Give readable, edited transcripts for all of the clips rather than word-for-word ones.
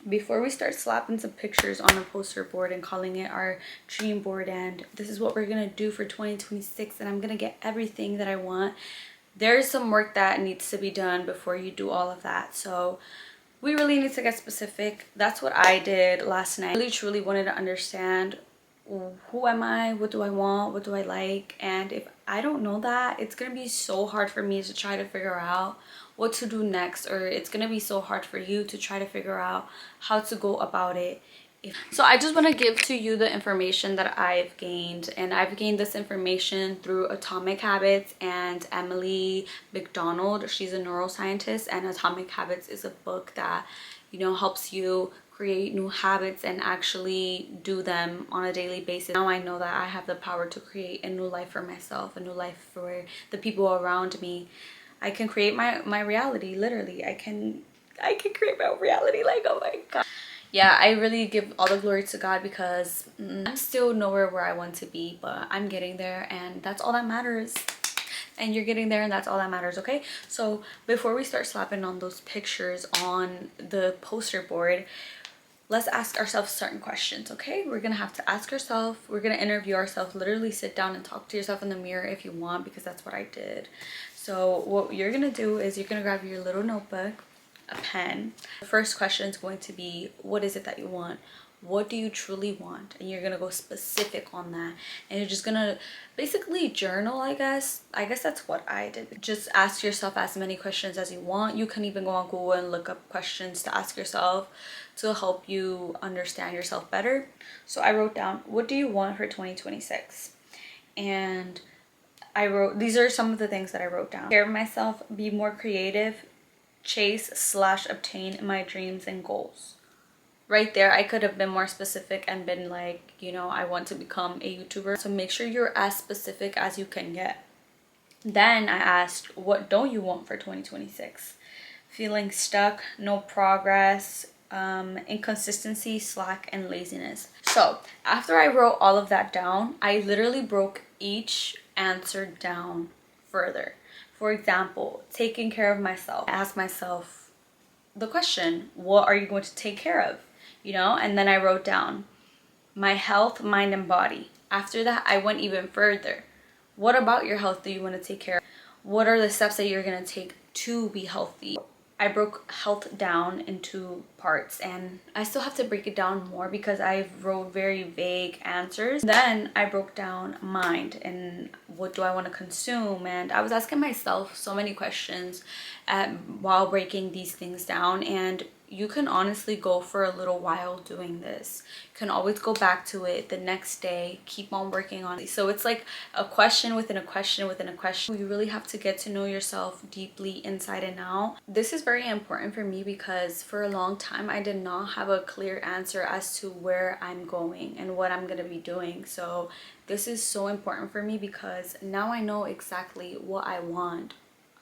before we start slapping some pictures on a poster board and calling it our dream board, and this is what we're gonna do for 2026, and I'm gonna get everything that I want, there's some work that needs to be done before you do all of that. So we really need to get specific. That's what I did last night. I really truly wanted to understand, who am I, what do I want, what do I like, and if I don't know that, it's gonna be so hard for me to try to figure out what to do next, or it's gonna be so hard for you to try to figure out how to go about it. So I just want to give to you the information that I've gained, and I've gained this information through Atomic Habits and Emily McDonald. She's a neuroscientist, and Atomic Habits is a book that, you know, helps you create new habits and actually do them on a daily basis. Now I know that I have the power to create a new life for myself, a new life for the people around me. I can create my reality, literally. I can create my reality, like, oh my god. Yeah, I really give all the glory to God, because I'm still nowhere where I want to be, but I'm getting there, and that's all that matters. And you're getting there, and that's all that matters. Okay, so before we start slapping on those pictures on the poster board, let's ask ourselves certain questions. Okay, we're gonna have to ask ourselves, we're gonna interview ourselves, literally sit down and talk to yourself in the mirror if you want, because that's what I did. So what you're gonna do is you're gonna grab your little notebook, a pen. The first question is going to be, what is it that you want? What do you truly want? And you're gonna go specific on that, and you're just gonna basically journal. I guess that's what I did. Just ask yourself as many questions as you want. You can even go on Google and look up questions to ask yourself to help you understand yourself better. So I wrote down, what do you want for 2026? And I wrote, these are some of the things that I wrote down. Take care of myself, be more creative, chase/obtain my dreams and goals. Right there, I could have been more specific and been like, you know, I want to become a YouTuber. So make sure you're as specific as you can get. Then I asked, what don't you want for 2026? Feeling stuck, no progress, inconsistency, slack, and laziness. So after I wrote all of that down, I literally broke each answer down further. For example, taking care of myself. I asked myself the question, what are you going to take care of? You know, and then I wrote down my health, mind, and body. After that, I went even further. What about your health do you want to take care of? What are the steps that you're going to take to be healthy? I broke health down into parts, and I still have to break it down more because I wrote very vague answers. Then I broke down mind and what do I want to consume, and I was asking myself so many questions while breaking these things down. And you can honestly go for a little while doing this. You can always go back to it the next day, keep on working on it. So it's like a question within a question within a question. You really have to get to know yourself deeply inside and out. This is very important for me because for a long time I did not have a clear answer as to where I'm going and what I'm going to be doing. So this is so important for me because now I know exactly what I want,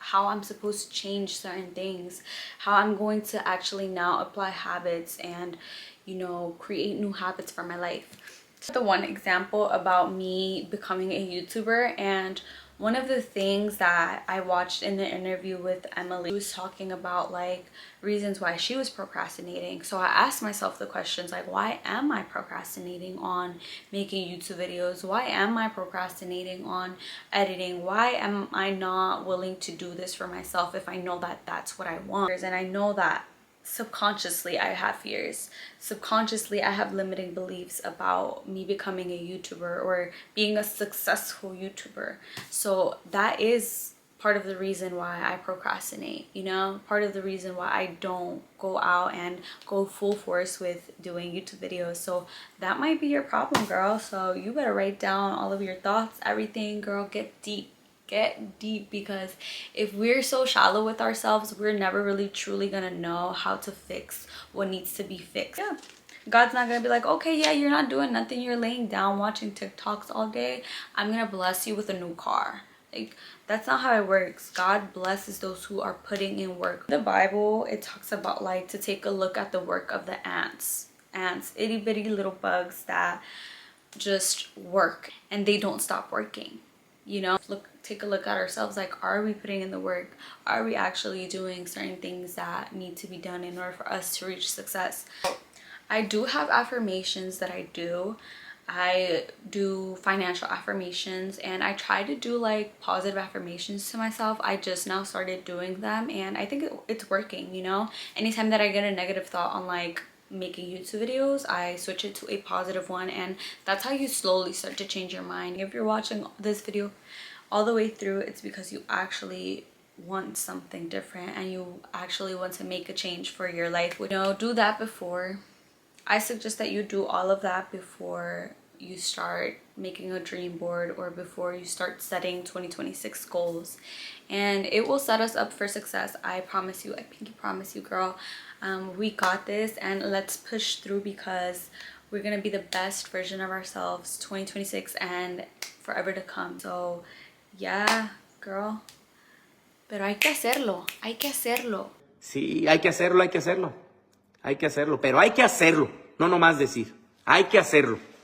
how I'm supposed to change certain things, how I'm going to actually now apply habits and, you know, create new habits for my life. The one example about me becoming a YouTuber, and one of the things that I watched in the interview with Emily, she was talking about like reasons why she was procrastinating. So I asked myself the questions like, why am I procrastinating on making YouTube videos? Why am I procrastinating on editing? Why am I not willing to do this for myself if I know that that's what I want? And I know that subconsciously I have fears. Subconsciously I have limiting beliefs about me becoming a YouTuber or being a successful YouTuber. So that is part of the reason why I procrastinate, you know, part of the reason why I don't go out and go full force with doing YouTube videos. So that might be your problem, girl. So you better write down all of your thoughts, everything, girl. Get deep, because if we're so shallow with ourselves, we're never really truly gonna know how to fix what needs to be fixed. Yeah, God's not gonna be like, okay, yeah, you're not doing nothing, you're laying down watching TikToks all day, I'm gonna bless you with a new car. Like, that's not how it works. God blesses those who are putting in work. The Bible, it talks about like to take a look at the work of the ants, itty bitty little bugs that just work and they don't stop working. you know, take a look at ourselves. Like, are we putting in the work? Are we actually doing certain things that need to be done in order for us to reach success? I do have affirmations that I do. I do financial affirmations, and I try to do like positive affirmations to myself. I just now started doing them, and I think it's working, you know. Anytime that I get a negative thought on like making YouTube videos, I switch it to a positive one, and that's how you slowly start to change your mind. If you're watching this video all the way through, it's because you actually want something different and you actually want to make a change for your life. You know, do that before. I suggest that you do all of that before you start making a dream board or before you start setting 2026 goals, and it will set us up for success. I promise you. I pinky promise you, girl. We got this, and let's push through, because we're gonna be the best version of ourselves 2026 and forever to come. So yeah, girl, pero hay que hacerlo, hay que hacerlo. Sí, hay que hacerlo, hay que hacerlo. Hay que hacerlo, pero hay que hacerlo, no nomás decir, hay que hacerlo.